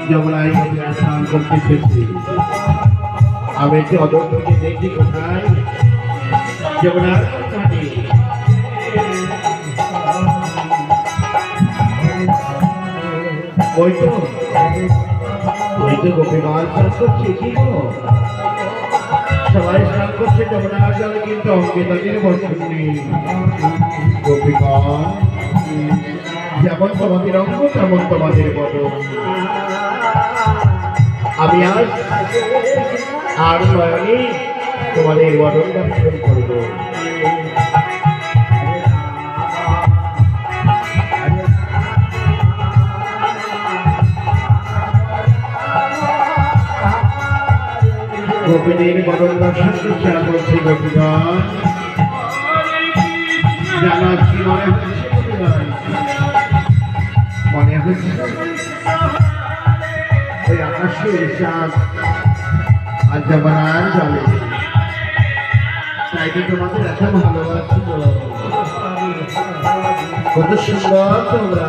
যমুনায় স্নান করতে এসেছি। আমি একটি অদূরকে দেখি কোথায় যমুনার ঘাটে ওই তো গোপীগণ স্নান করছে। কি গো, সবাই স্নান করছে যমুনার জলে, কিন্তু অঙ্কে তাদের বর্ষণ নেই। গোপীগণ, যেমন তোমাদের অঙ্গ তেমন তোমাদের বদন। আমি আজ আর নয়নে তোমাদের বদন দর্শন করব। গোপীদের বদন দর্শন ইচ্ছা করছে। গোপীগণ, জানাচ্ছি মনে হচ্ছে ওই আকাশের চাঁদ আর যমুনার জলে। তাই তো তোমাদের এত ভালোবাসি, কত সুন্দর তোমরা।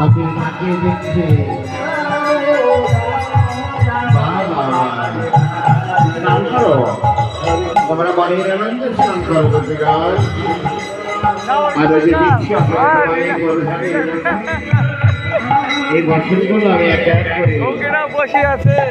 আপনি মাকে দেখছে স্নান করো, তোমরা বাড়ির আনন্দে স্নান করো। আর ওই যে এই বছরগুলো আমি এক এক করে বসে আছে।